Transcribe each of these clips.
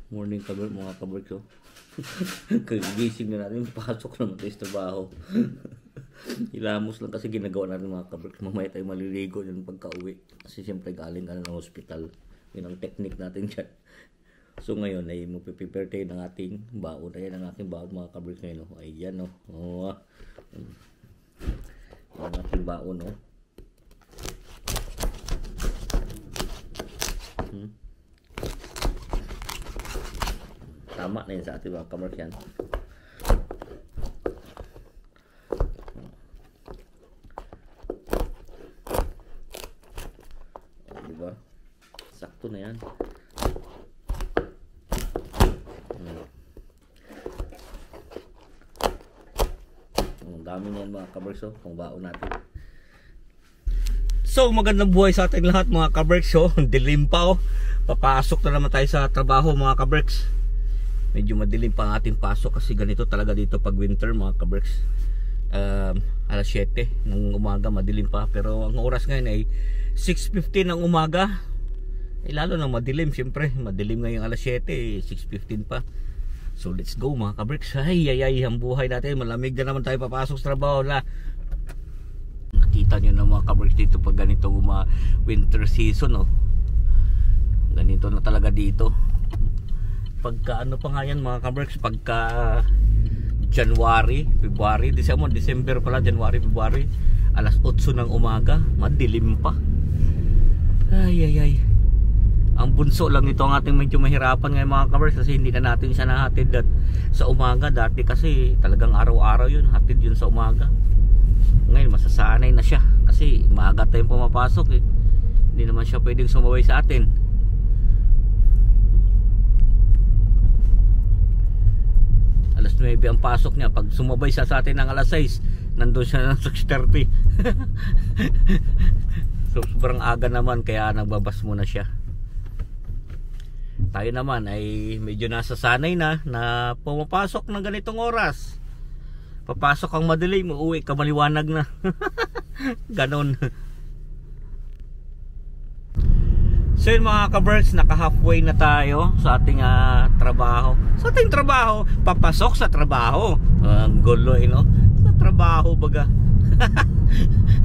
Morning kabar mga kabarks oh. Kagising na natin, pasok na natin sa trabaho. Hilamos lang kasi ginagawa natin mga kabarks. Mamaya tayo maliligo yun pagka-uwi. Kasi siyempre galing ka na ng hospital. Yun ang technique natin dyan. So ngayon ay mag-prepare tayo ng ating baon. Ayan ang ating baon mga kabarks ngayon oh. Ayan oh. Oh. Ang ating baon oh. Tama na yun sa ating mga kabarks yan. Diba? Sakto na yan. Ang dami na yan mga kabarks oh, pang baon natin. So magandang buhay sa ating lahat mga kabarks oh. Dilim pa oh. Papasok na naman tayo sa trabaho mga kabarks. Medyo madilim pa ang ating pasok kasi ganito talaga dito pag winter mga kabarks. Alas 7 ng umaga madilim pa, pero ang oras ngayon ay 6:15 ng umaga. Lalo na madilim, syempre madilim ngayong alas 7, 6:15 pa. So let's go mga kabarks. Ay ang buhay natin, malamig na naman tayo papasok sa trabaho la. Nakita nyo na mga kabarks dito pag ganito winter season oh. Ganito na talaga dito. Pagka ano pa nga yan mga kabarks, pagka January, February, December pala, January, February, alas 8 ng umaga, madilim pa. Ay. Ang bunso lang ito ang ating medyo mahirapan ngayon mga kabarks kasi hindi na natin siya nahatid sa umaga. Dati kasi talagang araw-araw yun, hatid yun sa umaga. Ngayon masasanay na siya kasi maaga tayong pumapasok eh. Hindi naman siya pwedeng sumabay sa atin. Alas 9 ang pasok niya. Pag sumabay siya sa atin ng alas 6, nandun siya ng 6:30. So sobrang aga naman kaya nagbabas muna siya. Tayo naman ay medyo nasasanay na pumapasok ng ganitong oras. Papasok ang madilim, uuwi ka maliwanag na. Ganon. So yun mga kabarks, naka halfway na tayo sa ating trabaho. Sa ating trabaho, papasok sa trabaho. Ang gulo no? Sa trabaho baga.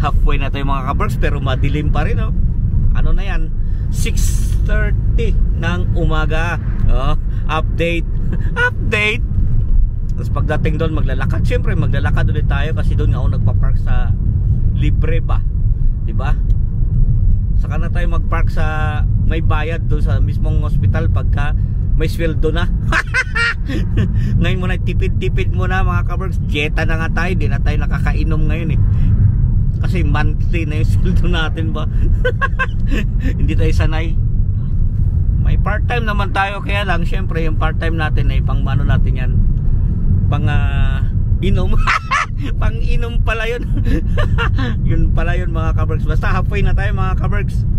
Halfway na tayo mga kabarks pero madilim pa rin oh. Ano na yan? 6:30 ng umaga. Update. Update. Tapos pagdating doon maglalakad. Siyempre maglalakad ulit tayo kasi doon nga ako nagpa-park sa libre ba? Diba? Saka na tayo mag-park sa may bayad doon sa mismong hospital pagka may sweldo na. Ngayon muna tipid-tipid muna mga kabarks. Jeta na nga tayo, di na tayo nakakainom ngayon eh. Kasi monthly na yung sweldo natin ba. Hindi tayo sanay. May part-time naman tayo, kaya lang syempre yung part-time natin ay pang mano natin yan, pang inom. Pang inom pala yun. Yun pala yun mga kabarks. Basta halfway na tayo mga kabarks.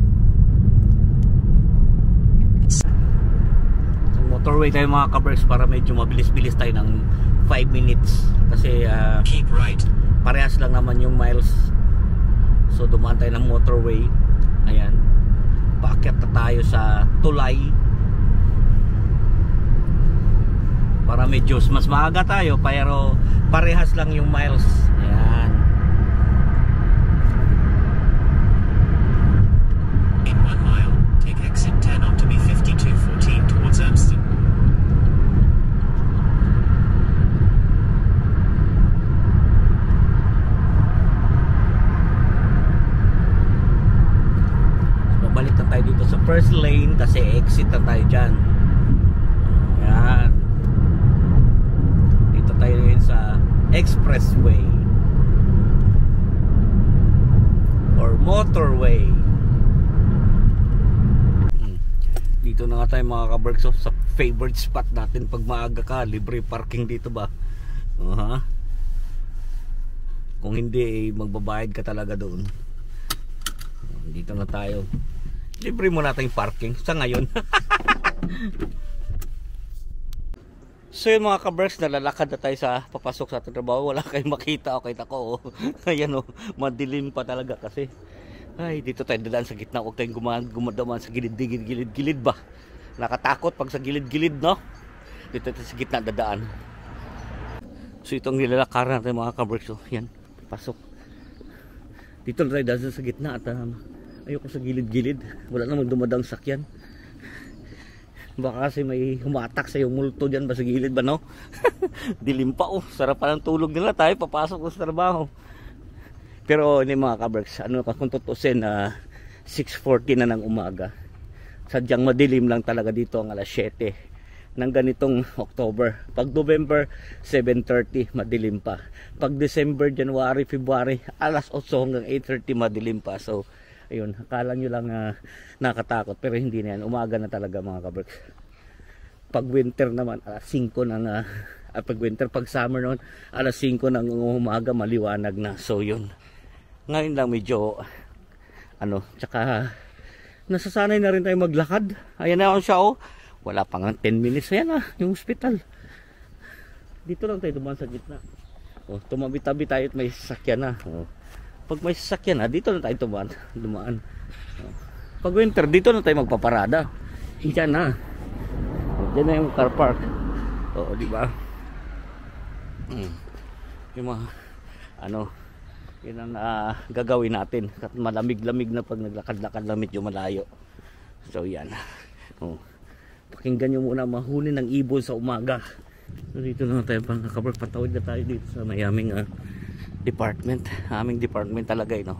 Motorway tayo mga kabarks para medyo mabilis-bilis tayo ng 5 minutes. Kasi keep right. Parehas lang naman yung miles. So dumaan tayo ng motorway. Ayan. Paakyat na tayo sa tulay para medyo mas maaga tayo pero parehas lang yung miles. Ayan. In 1 mile, take exit 10 onto B5214 towards Urmston. Babalik na tayo dito sa first lane kasi exit na tayo dyan. Ayan. Tayo yun sa expressway or motorway. Dito na nga tayo mga kabarks sa favorite spot natin pag maaga ka, libre parking dito ba? Kung hindi magbabayad ka talaga doon. Dito na tayo, libre mo natin parking sa ngayon. So yun mga kabarks, nalalakad na tayo sa papasok sa ating trabaho. Wala kayong makita o kita ko. Ayan o, madilim pa talaga kasi. Ay, dito tayo dadaan sa gitna. Huwag tayong gumadaman sa gilid ba. Nakatakot pag sa gilid-gilid, no? Dito sa gitna dadaan. So itong nilalakaran natin mga kabricks. So yan, pasok. Dito na tayo dahil sa gitna at ayoko sa gilid-gilid. Wala namang dumadang sakyan. Baka kasi may humatak sa yung multo dyan ba sa gilid ba, no? Dilim pa, oh. Sarap pa ng tulog nila tayo. Papasok sa trabaho. Pero hindi mga kabricks, ano kung tutusin, 6:40 na ng umaga. Sadyang madilim lang talaga dito ang alas 7 ng ganitong October. Pag November, 7:30 madilim pa. Pag December, January, February, alas 8 hanggang 8:30 madilim pa. So ayun, akala nyo lang nakatakot, pero hindi na yan. Umaga na talaga mga kabricks. Pag winter naman, alas 5 ng pag summer noon, alas 5 ng umaga maliwanag na. So yun, ngayon lang medyo tsaka nasasanay na rin tayo maglakad. Ayan na siya, oh. Wala pang 10 minutes. Ayan na, yung hospital. Dito lang tayo dumaan sa gitna. Oh, tumabi-tabi tayo at may sasakyan na. Oh. Pag may sasakyan na, dito na tayo dumaan. Oh. Pag winter, dito na tayo magpaparada. Diyan na. Oh, diyan na yung car park. Oo, di ba? Yung mga yun ang gagawin natin. Malamig-lamig na pag naglakad-lakad lang medyo malayo. So yan. Oh. Pakinggan nyo muna mahuli ng ibon sa umaga. So dito na tayo pang kabricks. Patawid na tayo dito sa mayaming department. Aming department talaga, no?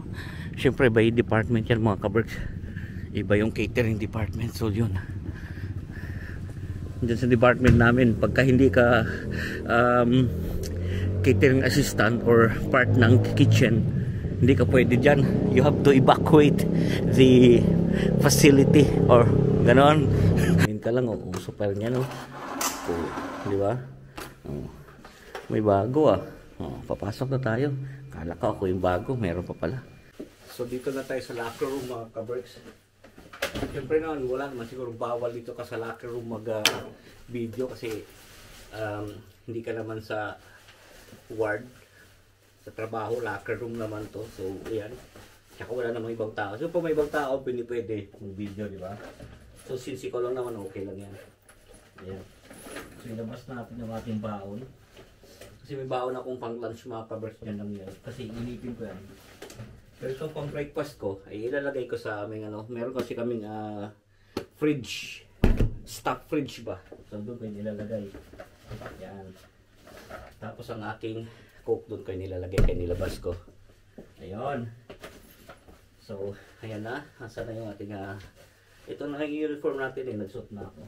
Siyempre by department yan mga kabricks. Iba yung catering department. So yun, dyan sa department namin, pagka hindi ka catering assistant or part ng kitchen, hindi ka pwede dyan. You have to evacuate the facility or ganon. Ngayon ka lang, uso pa rin yan, oh. Oh, di ba? Oh, may bago, ah. Oh, papasok na tayo. Kala ko ako yung bago, meron pa pala. So dito na tayo sa locker room mga kabricks. Siyempre naman, wala naman siguro bawal dito ka sa locker room mag video kasi hindi ka naman sa ward, sa trabaho, locker room naman to. So ayan, tsaka wala namang ibang tao. So pag may ibang tao, pwede mag-video, di ba? So since ikaw lang naman, okay lang yan. Ayan. So ilabas natin yung ating baon. Kasi may baon akong pang lunch mga kabricks, dyan lang yan. Kasi inipin ko yan. Pero ito pang breakfast ko, ay ilalagay ko sa aming meron kasi kaming fridge. Stock fridge ba? So doon ko nilalagay. Yan. Tapos ang aking coke doon ko nilalagay, kaya nilabas ko. Ayun. So, ayan na. Asa na yung ating ito na yung uniform natin eh. Nagsuot na ako.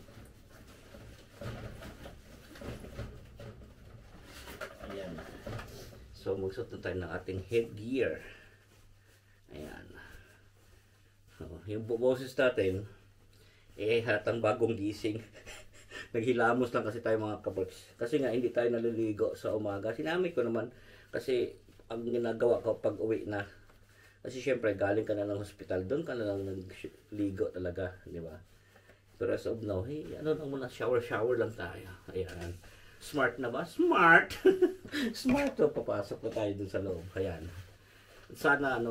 Ayan. So, magsuot na tayo ng ating headgear. Ayan. So, yung boses natin, hatang bagong gising. Naghilamos lang kasi tayo mga kabricks. Kasi nga, hindi tayo naliligo sa umaga. Sinamit ko naman kasi ang ginagawa ko pag uwi na. Kasi syempre, galing ka na ng hospital, doon ka na lang nagligo talaga, di ba? Pero as of now, hey, lang muna, shower lang tayo. Ayan. Smart na ba? Smart! Smart to, papasok na tayo dun sa loob. Ayan. Sana,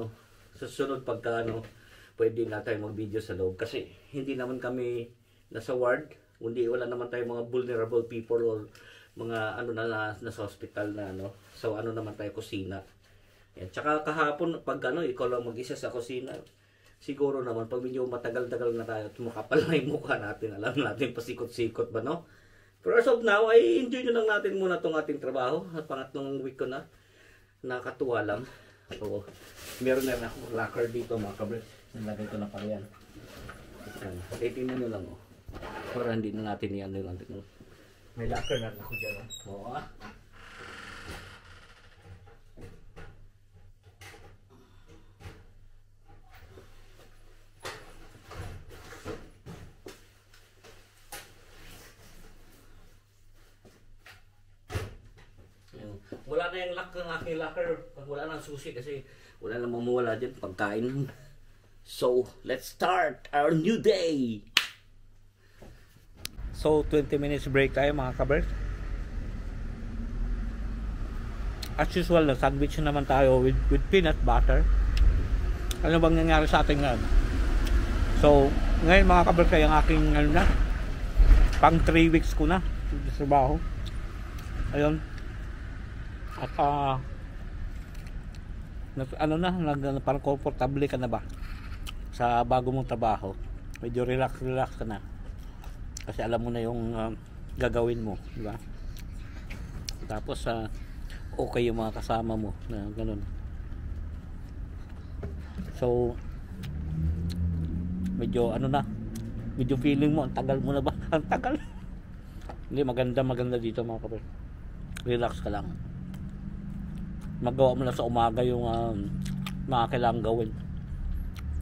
susunod pagka, pwede na tayo mag-video sa loob. Kasi, hindi naman kami nasa ward. Wala naman tayo mga vulnerable people or mga, nasa hospital na, So, naman tayo, kusina. Yan. Tsaka kahapon, pag ikaw lang mag-isa sa kusina, siguro naman, pag medyo matagal-tagal na tayo, tumakapal na yung mukha natin, alam natin, pasikot-sikot ba, no? Pero as of now, ay enjoy nyo lang natin muna itong ating trabaho. At pangatlong week ko na, nakakatuwa lang. So, meron na rin ako locker dito, mga kabricks. Nalagay ko na pa yan. Yan. Titingnan nyo lang, oh. Para hindi na natin yan. May locker na ako dyan, oh. Oo, ah. Wala na yung lock ng aking locker. Wala nang susi kasi wala na mamuwala dyan pagkain. So, let's start our new day! So, 20 minutes break tayo mga kabricks. As usual, sandwich naman tayo with peanut butter. Ano bang nangyari sa ating ngayon? So, ngayon mga kabricks ay ang aking pang 3 weeks ko na sa trabaho. Ayun. At ano na, parang komportable ka na ba sa bago mong trabaho. Medyo relax ka na kasi alam mo na yung gagawin mo, di ba? Tapos okay yung mga kasama mo na ganun. So medyo ano na, medyo feeling mo ang tagal mo na ba? Ang tagal. Hindi, maganda dito mga kapatid. Relax ka lang, magawa mo na sa umaga yung mga kailangan gawin.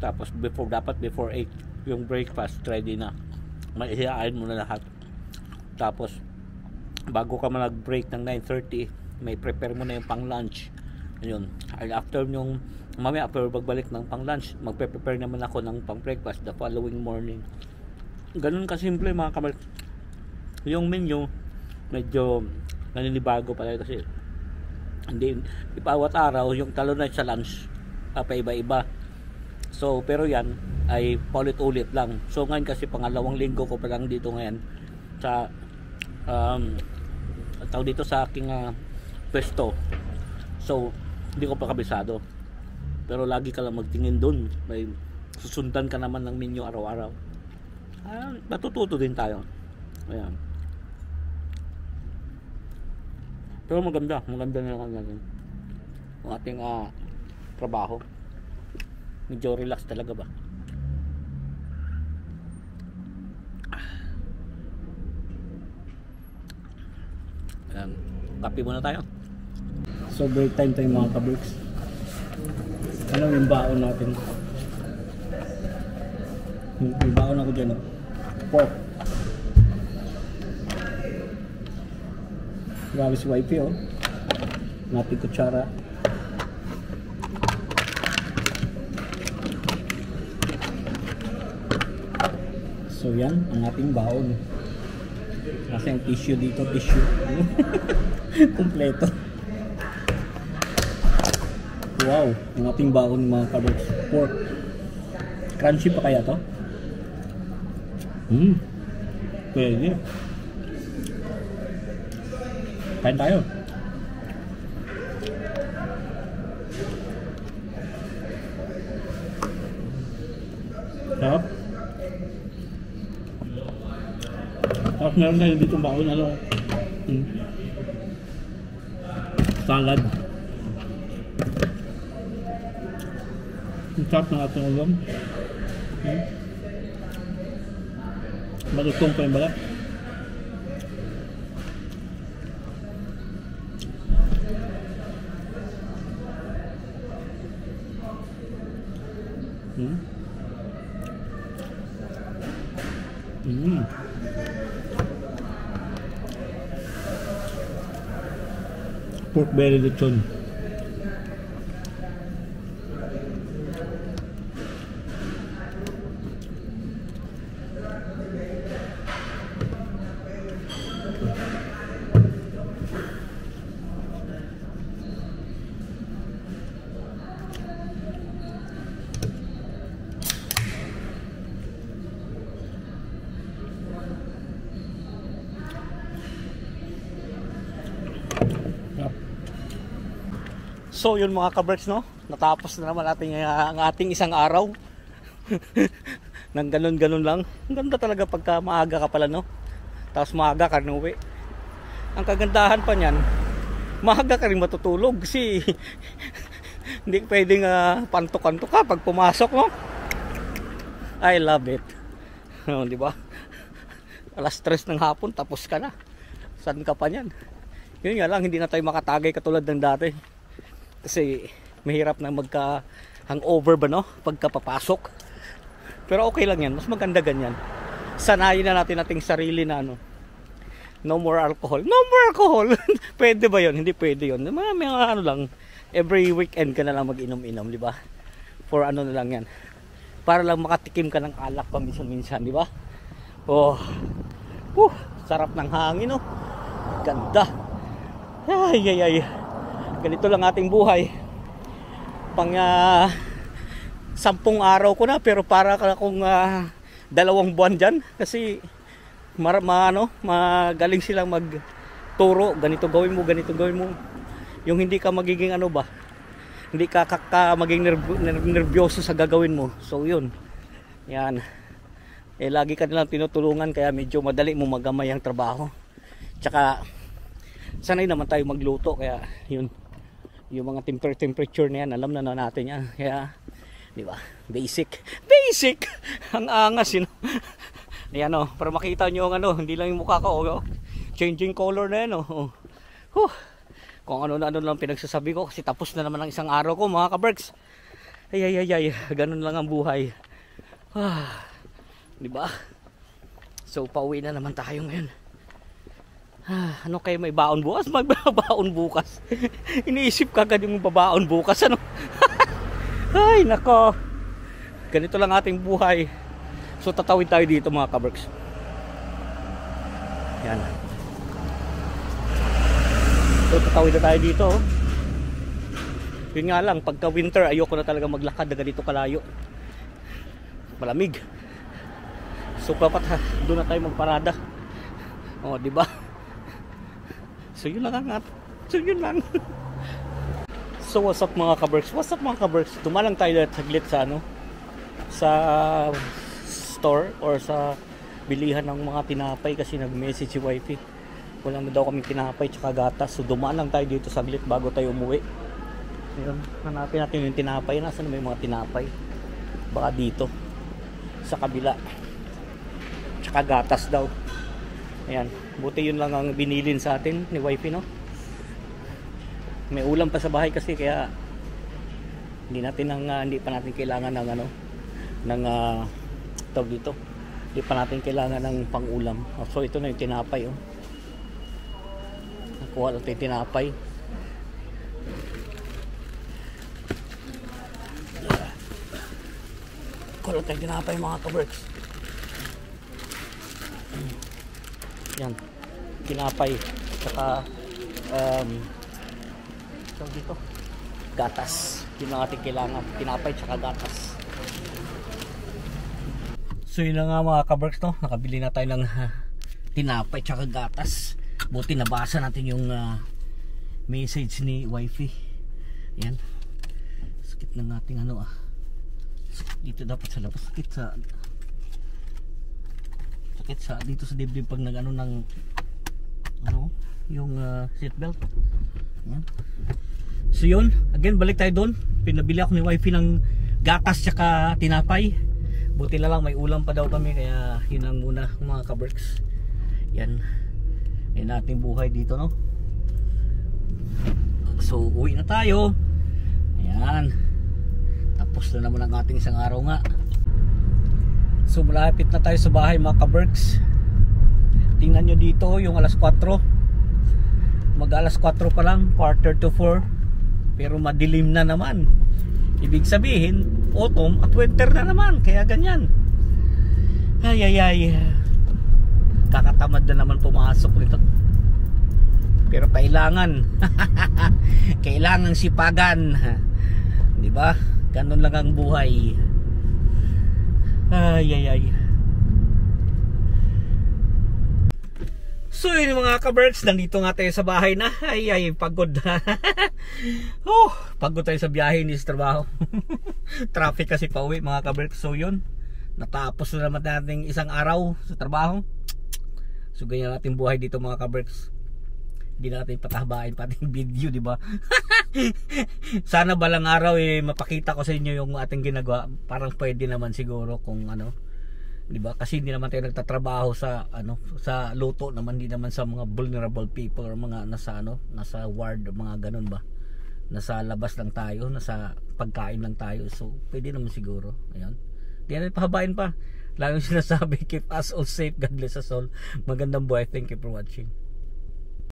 Tapos dapat before 8 yung breakfast ready na, may ihain mo na lahat. Tapos bago ka mag break ng 9:30 may prepare mo na yung pang lunch. Ayun, and after yung mamaya after magbalik ng pang lunch, magpe-prepare naman ako ng pang breakfast the following morning. Ganun kasimple mga kamar. Yung menu medyo naninibago pala kasi hindi bawat araw yung talo na sa lunch paiba-iba. So pero yan ay paulit-ulit lang. So ngayon kasi pangalawang linggo ko pa lang dito ngayon sa tawag dito sa aking pwesto. So hindi ko pa kabisado, pero lagi ka lang magtingin dun, may susundan ka naman ng menu araw-araw. Matututo din tayo. Ayan. Pero maganda na lang natin ang ating trabaho. Medyo relax talaga ba. Ayan, kape muna tayo. So break time tayo mga ka-breaks. Ano yung baon natin? Yung baon ako dyan, pork. Grabe si wifey, oh. Nating kutsara. So yan ang ating baon. Kasi ang tissue dito, tissue. Kompleto. Wow, ang ating baon mga ka-breaks. Pork. Crunchy pa kaya to? Pwede. Kain tayo. Sarap. Tapos meron tayo dito baon salad. Ang sarap ng ating ulam. Malutong pa yung balat. Pork belly lechon. So yun mga ka-breaks, no? Natapos na naman ang ating isang araw. Nang ganun-ganun lang. Ang ganda talaga pagka maaga ka pala, no? Tapos maaga ka nuwi. Ang kagandahan pa niyan, maaga ka rin matutulog kasi hindi pwedeng pantok-antok ka pag pumasok, no? I love it. No, di ba? Alas 3 ng hapon tapos ka na. Saan ka pa niyan? Yun nga lang, hindi na tayo makatagay katulad ng dati. Kasi mahirap na magka hangover ba, no? Pagka papasok. Pero okay lang yan, mas maganda ganyan. Sanayin na natin ating sarili na no more alcohol. No more alcohol. Pwede ba yun? Hindi pwede yun. May lang, every weekend ka na lang mag-inom-inom, di ba? For na lang yan. Para lang makatikim ka ng alak pa minsan-minsan, di ba? Oh. Sarap ng hangin, no? Ganda. Ay. Ganito lang ating buhay. Pang 10 araw ko na, pero para akong 2 buwan dyan. Kasi magaling silang magturo, ganito gawin mo, ganito gawin mo. Yung hindi ka magiging hindi ka maging nervyoso sa gagawin mo. So yun, yan, lagi ka nilang tinutulungan, kaya medyo madali mo magamay ang trabaho. Tsaka sanay naman tayo magluto, kaya yun, yung mga temperature na yan, alam na natin yan. Kaya di ba, basic ang angas yun. Ayan para makita nyo ang hindi lang yung mukha ko, changing color na yan kung ano lang pinagsasabi ko, kasi tapos na naman ang isang araw ko mga ka-Berks. Ay, ganun lang ang buhay. Di ba? So pauwi na naman tayo ngayon. Ano kayo, may baon bukas? Magbabaon bukas. Iniisip ka agad yung babaon bukas, Ay nako, ganito lang ating buhay. So tatawid tayo dito mga ka-Berks. Yan. So tatawid na tayo dito. Yun nga lang, pagka winter ayoko na talaga maglakad na ganito kalayo. Malamig. So dapat doon na tayo magparada. Di ba? So yun lang So what's up mga ka-Berks? Dumalang tayo saglit sa sa store or sa bilihan ng mga tinapay, kasi nag-message si wifey. Wala na daw kaming tinapay tsaka gatas. So dumaan lang tayo dito saglit bago tayo umuwi. Ayun, hanapin natin yung tinapay. Nasaan may mga tinapay? Baka dito sa kabila. Tsaka gatas daw. Ayan, buti yun lang ang binilin sa atin ni wifey, May ulam pa sa bahay kasi, kaya hindi pa natin kailangan ng tawag dito. Hindi pa natin kailangan ng pang-ulam. So ito na yung tinapay, Nakuha lang tayo tinapay. Nakuha lang tayo tinapay mga ka-Berks. Yan, tinapay saka dito gatas, yun ang ating kailangan, tinapay tsaka gatas. So yun na nga mga ka-Berks, nakabili na tayo ng tinapay tsaka gatas. Buti nabasa natin yung message ni wifey. Yan, sakit ng ating sakit dito dapat sa labas, sakit sa dito sa dibdib pag ng yung seatbelt. Yan. So yun, again balik tayo doon. Pinabili ako ni wifey ng gatas tsaka tinapay. Buti na lang may ulam pa daw kami, kaya yun lang muna mga ka-Berks. Yan ating buhay dito, So uwi na tayo. Ayan, tapos na naman ang ating isang araw nga. So malapit na tayo sa bahay mga ka-Berks. Tingnan nyo dito yung alas 4. Mag alas 4 pa lang, 3:45. Pero madilim na naman. Ibig sabihin autumn at winter na naman, kaya ganyan. Ay kakatamad na naman pumasok nito. Pero kailangan kailangan sipagan, di ba? Ganun lang ang buhay. Ay. So yun mga ka-Berks, nandito nga tayo sa bahay na. Ay, pagod. Pagod tayo sa biyahe ni sa trabaho. Traffic kasi pauwi mga ka-Berks. So yun, natapos na naman natin isang araw sa trabaho. So ganyan natin buhay dito mga ka-Berks. Hindi natin patahabain pating video, di ba? Sana balang araw mapakita ko sa inyo yung ating ginagawa. Parang pwede naman siguro kung di ba? Kasi hindi naman tayo nagtatrabaho sa sa luto naman, hindi naman sa mga vulnerable people or mga nasa ward, mga ganun ba. Nasa labas lang tayo, nasa pagkain lang tayo. So pwede naman siguro. Ayun. Di natin pahabain pa. Lalo yung sinasabi, keep us all safe, God bless us all. Magandang buhay. Thank you for watching.